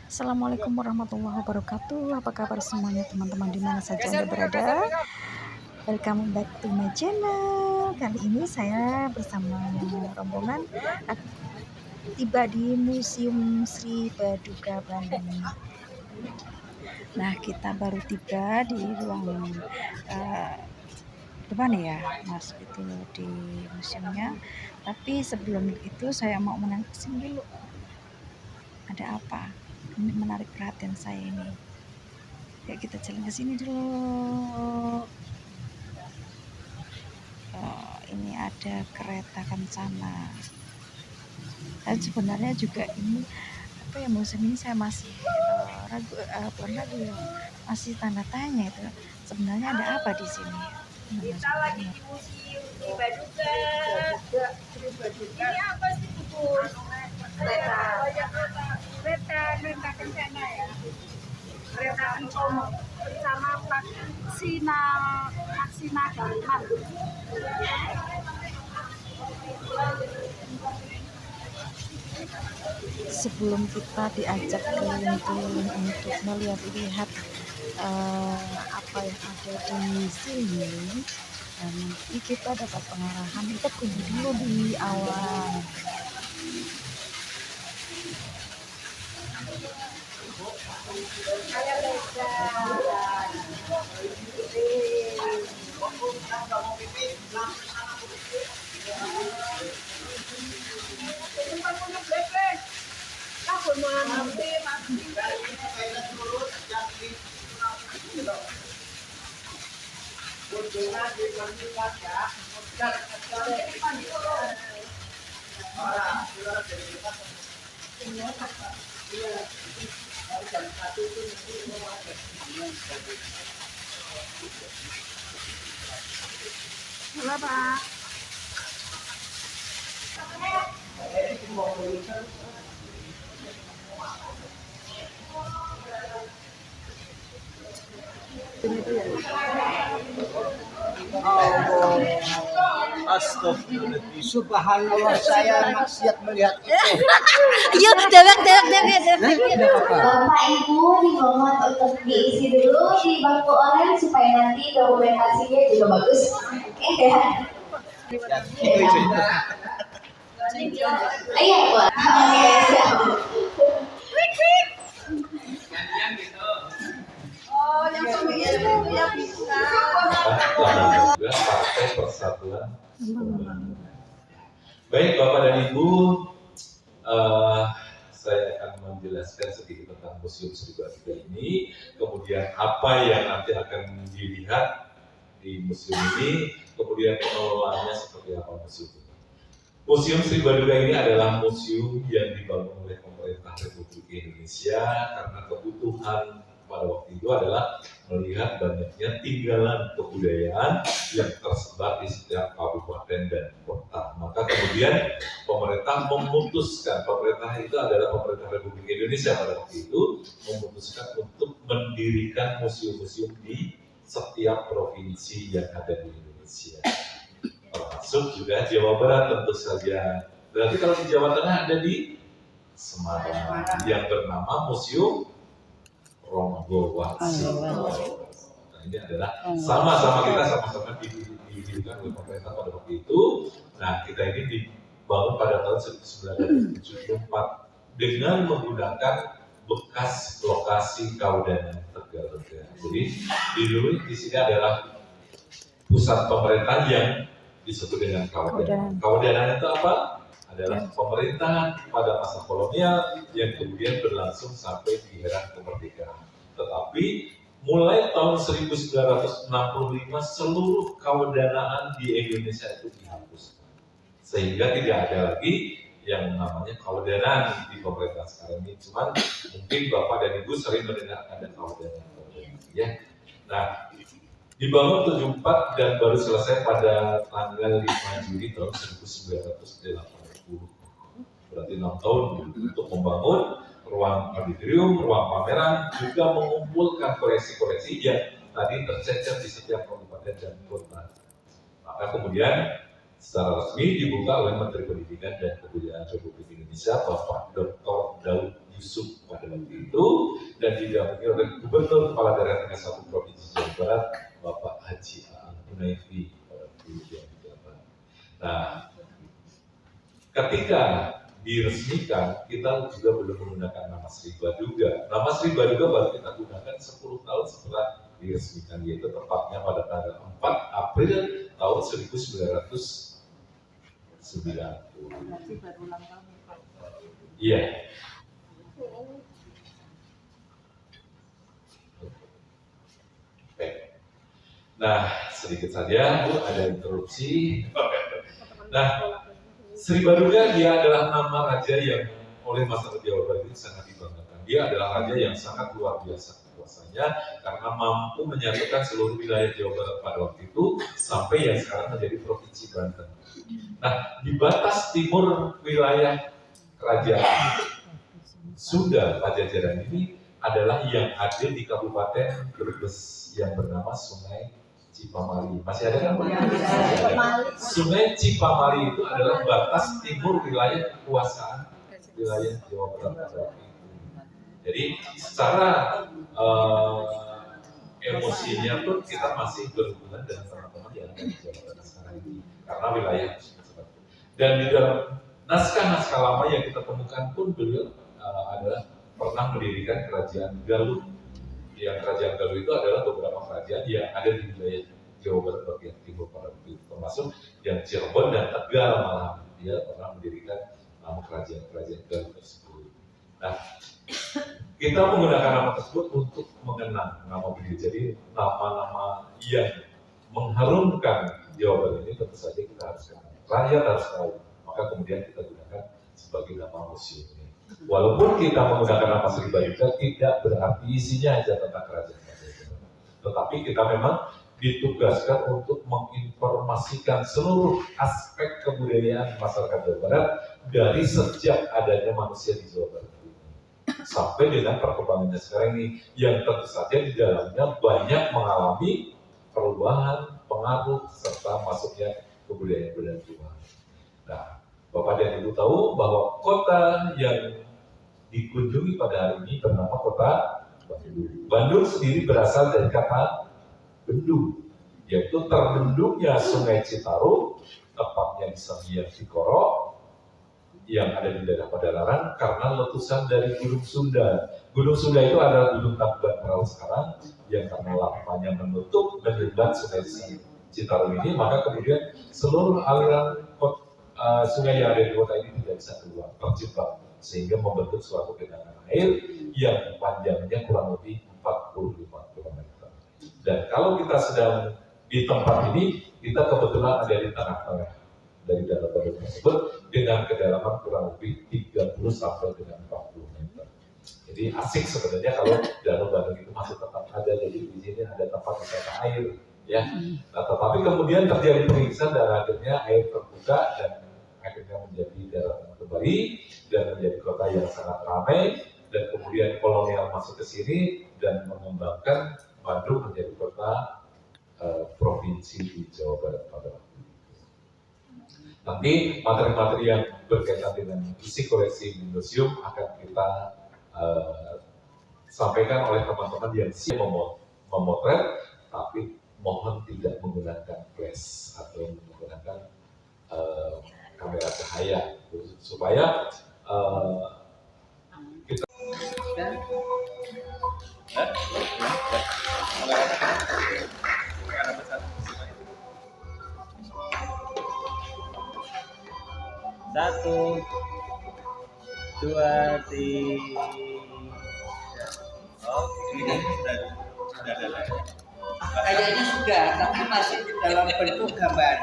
Assalamualaikum warahmatullahi wabarakatuh. Apa kabar semuanya teman-teman di mana saja Anda berada? Welcome back to my channel. Kali ini saya bersama rombongan tiba di Museum Sri Baduga Bandung. Nah, kita baru tiba di ruang depan ya, masuk itu di museumnya. Tapi sebelum itu saya mau menanyakan dulu, ada apa? Ini menarik perhatian saya ini. Ya, kita jalan ke sini dulu. Ini ada kereta kencana. Dan sebenarnya juga ini apa ya, musim ini saya masih ragu, bukan ragu ya, masih tanda tanya itu. Sebenarnya ada apa di sini? Kita lagi di museum Sri Baduga. Ini apa sih Bu? Kereta kencana ya. Kereta kencana bersama Laksina Dharman. Sebelum kita diajak keliling-keliling untuk melihat apa yang ada di sini, nanti kita dapat pengarahan, kita tunggu dulu di awal. Halo Pak. Astagfirullahaladzim, subhanallah, saya maksiat melihat itu. Iya, dewek. Bapak Ibu dimohon untuk diisi dulu di bangku oranye supaya nanti dokumentasinya juga bagus. Oke ya. Iya Bu. Oke, siap. Oh, yang suaminya itu ya bisa. Juga Partai Persatuan Pembangunan. Baik Bapak dan Ibu, saya akan menjelaskan sedikit tentang Museum Sri Baduga ini, kemudian apa yang nanti akan dilihat di museum ini, kemudian pengelolaannya seperti apa museum ini. Museum Sri Baduga ini adalah museum yang dibangun oleh pemerintah Republik Indonesia karena kebutuhan pada waktu itu adalah melihat banyaknya tinggalan kebudayaan yang tersebar di setiap kabupaten dan kota. Maka kemudian pemerintah memutuskan, pemerintah itu adalah pemerintah Republik Indonesia pada waktu itu, memutuskan untuk mendirikan museum-museum di setiap provinsi yang ada di Indonesia. Termasuk juga Jawa Barat tentu saja. Berarti kalau di Jawa Tengah ada di Semarang yang bernama Museum Ronggowatsi. Nah, ini adalah sama-sama didirikan oleh pemerintah pada waktu itu. Nah, kita ini dibangun pada tahun 1974 dengan menggunakan bekas lokasi Kaudana Tegalega. Jadi di sini adalah pusat pemerintahan yang disebut dengan Kaudana. Kaudana itu apa? Adalah pemerintahan pada masa kolonial yang kemudian berlangsung sampai di era kemerdekaan. Tetapi mulai tahun 1965 seluruh kaudanaan di Indonesia itu dihapus, sehingga tidak ada lagi yang namanya kaudanaan di pemerintahan sekarang ini. Cuman mungkin Bapak dan Ibu sering mendengar ada kaudanaan, ya. Nah, dibangun 74 dan baru selesai pada tanggal 5 Juli tahun 1980. Berarti 6 tahun untuk membangun ruang auditorium, ruang pameran, juga mengumpulkan koleksi-koleksi yang tadi tercecer di setiap kabupaten dan kota. Maka kemudian secara resmi dibuka oleh Menteri Pendidikan dan Kebudayaan Republik Indonesia Bapak Dr. Daud Yusuf pada waktu itu dan didampingi oleh Gubernur Kepala Daerah tingkat 1 Provinsi Jawa Barat Bapak Haji Aan Hunayfi pada waktu itu yang menjabat. Nah, ketika diresmikan kita juga belum menggunakan nama Sri Baduga. Nama Sri Baduga baru kita gunakan 10 tahun setelah diresmikan, yaitu tepatnya pada tanggal 4 April tahun 1990. Iya. Oke. Nah, sedikit saja Bu ada interupsi. Nah, Sri Baduga dia adalah nama raja yang oleh masyarakat Jawa Barat itu sangat dibanggakan. Dia adalah raja yang sangat luar biasa kuasanya karena mampu menyatukan seluruh wilayah Jawa Barat pada waktu itu sampai yang sekarang menjadi Provinsi Banten. Nah, di batas timur wilayah Kerajaan Sunda Pajajaran ini adalah yang ada di Kabupaten Brebes yang bernama Sungai Cipamali. Masih ada kan? Sungai Cipamali itu adalah batas timur wilayah kekuasaan wilayah Jawa Barat pada waktu itu. Jadi secara emosinya pun kita masih berhubungan dengan teman-teman yang ada di Jawa Barat sekarang ini karena wilayah seperti itu. Dan di dalam naskah-naskah lama yang kita temukan pun beliau adalah pernah mendirikan kerajaan Galuh. Yang kerajaan Galuh itu adalah beberapa kerajaan yang ada di wilayah Jawa Barat bagian timur pada waktu itu, termasuk yang Cirebon dan Tegal malah dia pernah mendirikan nama kerajaan Galuh tersebut. Nah, kita menggunakan nama tersebut untuk mengenang nama beliau. Jadi nama-nama yang mengharumkan Jawa Barat ini tentu saja kita harus kenal. Rakyat harus tahu. Maka kemudian kita gunakan sebagai nama museum ini. Walaupun kita menggunakan nama Sri Baduga tidak berarti isinya hanya tentang kerajaan Pajajaran. Tetapi kita memang ditugaskan untuk menginformasikan seluruh aspek kebudayaan masyarakat Jawa Barat dari sejak adanya manusia di Jawa Barat ini sampai dengan perkembangannya sekarang ini yang tentu saja di dalamnya banyak mengalami perubahan, pengaruh serta masuknya kebudayaan-kebudayaan luar. Nah, Bapak dan Ibu tahu bahwa kota yang dikunjungi pada hari ini bernama kota Bandung. Bandung sendiri berasal dari kata bendung, yaitu terbendungnya Sungai Citarum, tepatnya di Sanghyang Tikoro, yang ada di daerah Padalarang karena letusan dari Gunung Sunda. Gunung Sunda itu adalah Gunung Tangkuban Perahu sekarang, yang karena lavanya menutup menyumbat Sungai Citarum ini, maka kemudian seluruh aliran sungai yang ada di kota ini tidak bisa keluar, terjebak, sehingga membentuk suatu genangan air yang panjangnya kurang lebih 45 km. Dan kalau kita sedang di tempat ini, kita kebetulan ada di tengah-tengah dari danau Bandung tersebut dengan kedalaman kurang lebih 30 sampai dengan 40 meter. Jadi asik sebenarnya kalau danau Bandung itu masih tetap ada, jadi di sini ada tempat wisata air, ya. Nah, tetapi kemudian terjadi pengisian dan akhirnya air terbuka dan akhirnya menjadi daratan kembali dan menjadi kota yang sangat ramai, dan kemudian kolonial masuk ke sini dan mengembangkan Bandung menjadi kota provinsi di Jawa Barat pada waktu itu. Nanti materi-materi yang berkaitan dengan isi koleksi museum akan kita sampaikan oleh teman-teman yang siap memotret, tapi mohon tidak menggunakan flash atau menggunakan kamera cahaya supaya kita Satu, dua, tiga. Oke. Sudah ada. Kayaknya sudah, tapi masih dalam bentuk gambar.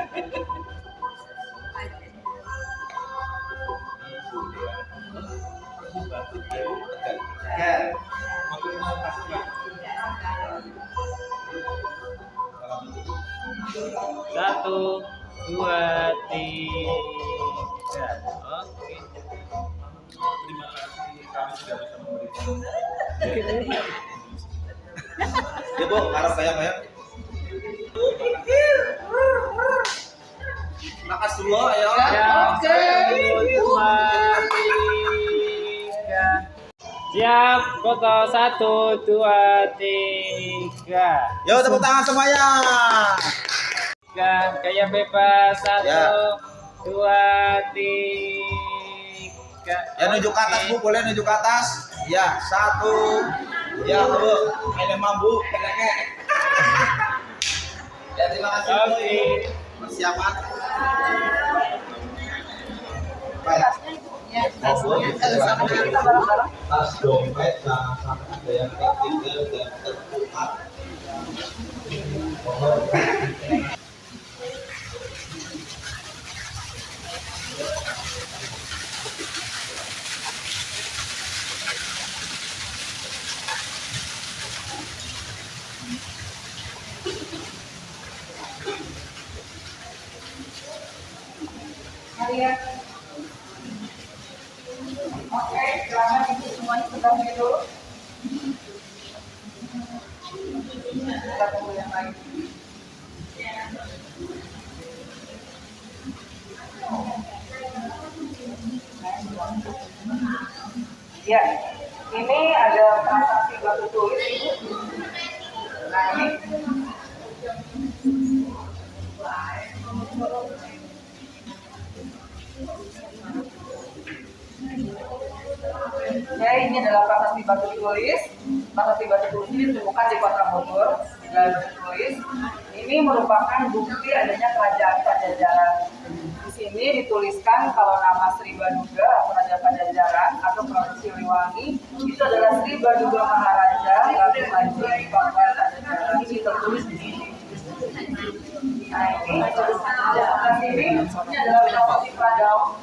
Ya. Satu, dua, tiga. Oke. terima kasih kami sudah bisa memberikan. Ya Bu, harap banyak-banyak. Makan dulu ayo. Oke. Dua, tiga. Siap, foto 1, 2, 3. Yo, tepuk tangan semuanya. Kayak bebas 1, Ya. 2, 3. Ya, nunjuk ke atas Bu, boleh nunjuk ke atas. Ya, 1. Ya, Bu. Ini mambu, peleknya. Ya, terima kasih Bu. Oke. Persiapan. Baik. Tas dompet jangan sampai ada yang tertinggal dan tertukar. Oke, selamat ibu semuanya sudah dulu. Kita tunggu yang lain. Ya, ini ada transaksi batu tulis ibu. Nah ini. Ya, ini adalah prasasti batu tulis. Prasasti batu tulis ini ditemukan di Kota Bogor, di Jalan Batu Tulis. Ini merupakan bukti adanya kerajaan Pajajaran. Di sini dituliskan kalau nama Sri Baduga atau Raja Pajajaran atau Prabu Siliwangi itu adalah Sri Baduga Maharaja Ratu Haji Bangkai Pajajaran. Ini tertulis di sini. Nah ini adalah prasasti Pradao.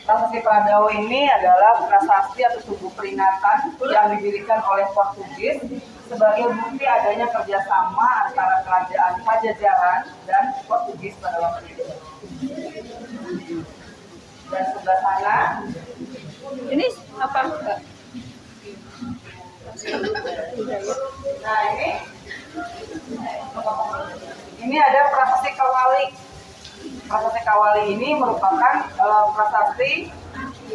Prasasti Pradao ini adalah prasasti atau tubuh peringatan yang didirikan oleh Portugis sebagai bukti adanya kerjasama antara kerajaan Pajajaran dan Portugis pada waktu itu. Dan sebelah sana, ini apa? Nah ini ada prasasti Kawali. Prasasti Kawali ini merupakan prasasti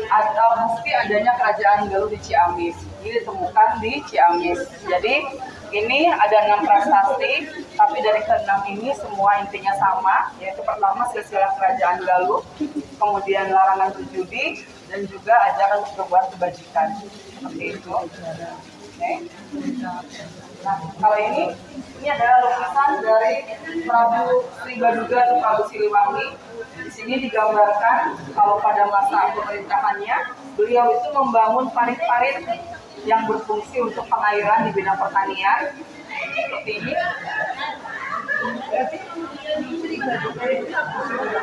atau bukti adanya kerajaan Galuh di Ciamis. Ini ditemukan di Ciamis. Jadi ini ada 6 prasasti, tapi dari ke-6 ini semua intinya sama, yaitu pertama silsilah kerajaan Galuh, kemudian larangan berjudi, dan juga ajaran untuk berbuat kebajikan. Seperti itu. Oke. Nah, kalau ini adalah lukisan dari Prabu Sri Baduga atau Prabu Siliwangi. Di sini digambarkan kalau pada masa pemerintahannya, beliau itu membangun parit-parit yang berfungsi untuk pengairan di bidang pertanian. Seperti ini.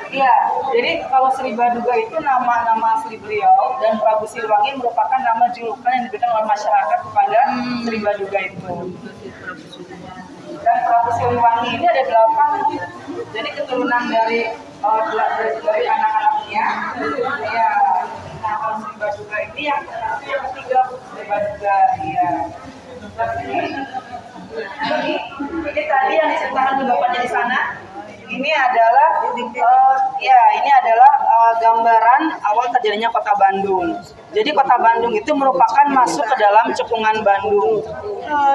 Iya, jadi kalau Sri Baduga itu nama asli beliau dan Prabu Siliwangi merupakan nama julukan yang diberikan oleh masyarakat kepada Sri Baduga itu. Dan Prabu Siliwangi ini ada 8, jadi keturunan dari anak-anaknya. Ya, nah kalau Sri Baduga ini yang ketiga Sri Baduga, iya. Ini tadi yang diceritakan di bapaknya di sana. Ini adalah gambaran awal terjadinya Kota Bandung. Jadi Kota Bandung itu merupakan masuk ke dalam cekungan Bandung.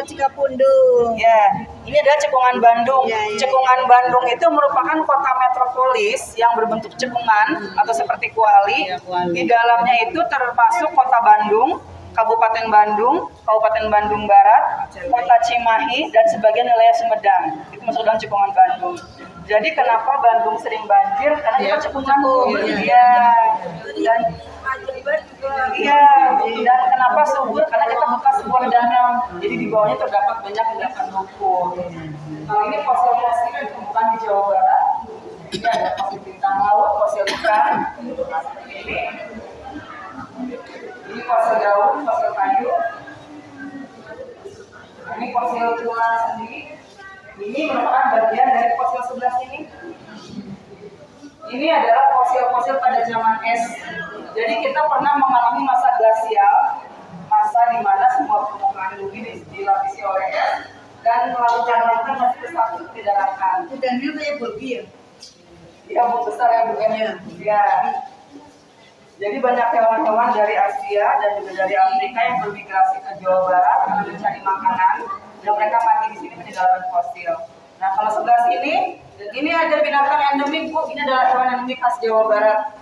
Cikapundung. Ya, ini adalah cekungan Bandung. Ya, ya. Cekungan Bandung itu merupakan kota metropolis yang berbentuk cekungan atau seperti kuali. Ya, kuali. Di dalamnya itu termasuk Kota Bandung, Kabupaten Bandung, Kabupaten Bandung Barat, Kota Cimahi, dan sebagian wilayah Sumedang. Itu masuk dalam cekungan Bandung. Jadi kenapa Bandung sering banjir? Karena kita cekungan. Iya. Dan kenapa subur? Karena kita bekas sebuah danau. Jadi di bawahnya terdapat banyak endapan lumpur. Kalau ini fosil-fosil yang ditemukan di Jawa Barat. Ini ada fosil bintang laut, fosil ikan. Seperti ini. Ini fosil daun, fosil kayu. Ini fosil tulang sendi. Ini merupakan bagian dari fosil sebelah sini. Ini adalah fosil-fosil pada zaman es. Jadi kita pernah mengalami masa glasial, masa di mana semua permukaan bumi dilapisi oleh es dan lautan-lautan masih bersatu di daratan. Udangnya kayak babi ya? Dia besar ya bukannya. Ya. Jadi banyak hewan-hewan dari Asia dan juga dari Afrika yang bermigrasi ke Jawa Barat untuk mencari makanan dan mereka mati di sini meninggalkan fosil. Nah kalau sebelah sini, ini ada binatang endemik Bu, ini adalah hewan endemik khas Jawa Barat.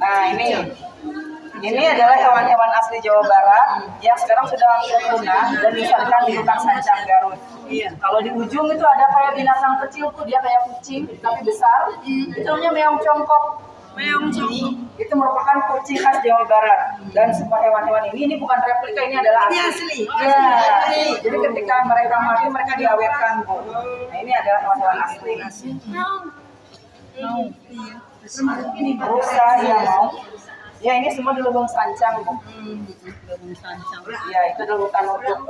Nah ini adalah hewan-hewan asli Jawa Barat yang sekarang sudah hampir punah dan disarikan di hutan Sancang Garut. Kalau di ujung itu ada kayak binatang kecil tuh, dia kayak kucing tapi besar. Itu namanya meong congkok. Itu merupakan kucing khas Jawa Barat. Dan semua hewan-hewan ini bukan replika, ini adalah asli. Ya. Jadi ketika mereka mati mereka diawetkan Bu. Nah ini adalah hewan-hewan asli. Ini rusa ya mau. Ya ini semua di Lubung Sancang Bu. Ya itu adalah hutan untuk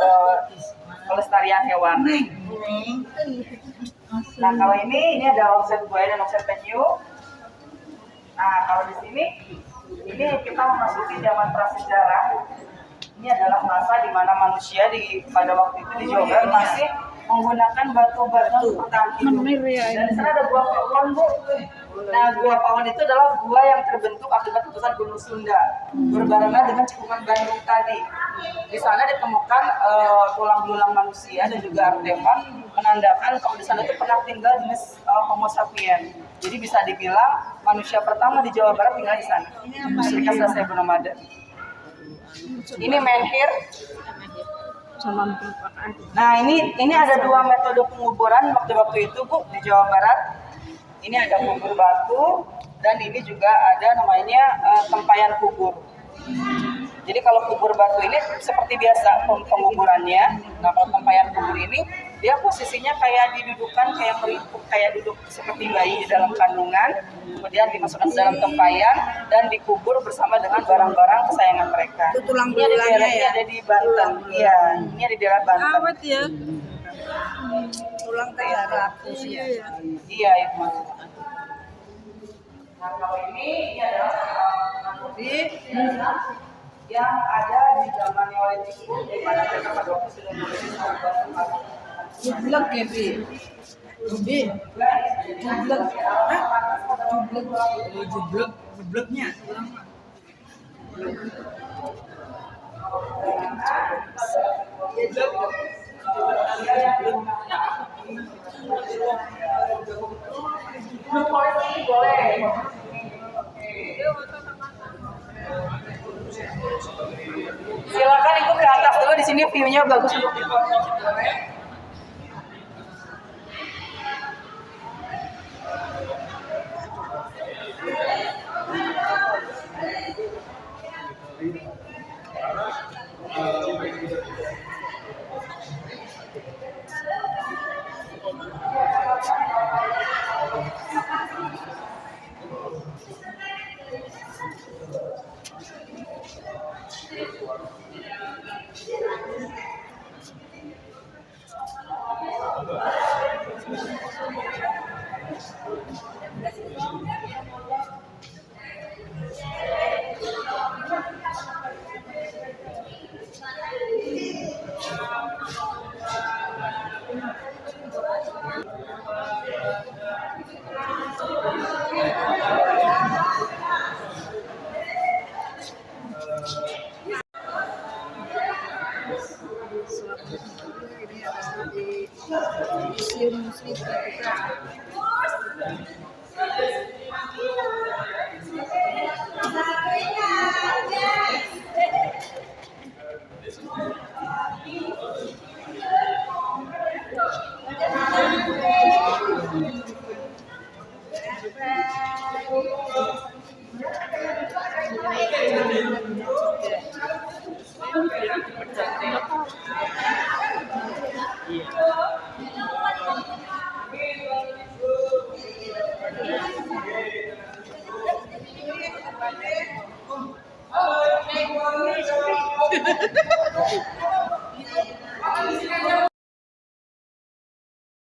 pelestarian hewan. Nah kalau ini ada omset buaya dan omset penyu. Nah kalau di sini ini kita memasuki zaman prasejarah. Ini adalah masa di mana manusia pada waktu itu di Jawa Barat masih menggunakan batu-batu bertahan hidup. Dan di sana ada gua pawon Bu. Nah gua pawon itu adalah gua yang terbentuk akibat letusan Gunung Sunda berbarengan dengan cekungan Bandung tadi. Di sana ditemukan tulang belulang manusia dan juga artefak menandakan kalau di sana itu pernah tinggal jenis Homo sapiens. Jadi bisa dibilang manusia pertama di Jawa Barat tinggal di sana. Ketika selesai bernomade. Ini menhir. Nah ini ada dua metode penguburan waktu itu Bu di Jawa Barat. Ini ada kubur batu dan ini juga ada namanya tempayan kubur. Jadi kalau kubur batu ini seperti biasa penguburannya. Nah kalau tempayan kubur ini dia posisinya kayak didudukan kayak duduk seperti bayi di dalam kandungan, kemudian dimasukkan ke dalam tempayan dan dikubur bersama dengan barang-barang kesayangan mereka. Itu tulang belulangnya ya? Ada di Banten. Iya, ini ada di daerah Banten. Awet ya? Tulang kayak ratus ya? Iya itu. Nah kalau ini adalah yang ada di zaman Neolitik di mana mereka pada waktu sudah memiliki jublek ya Bi? Jubleknya silakan ikut ke atas dulu, di sini view-nya bagus untuk difoto.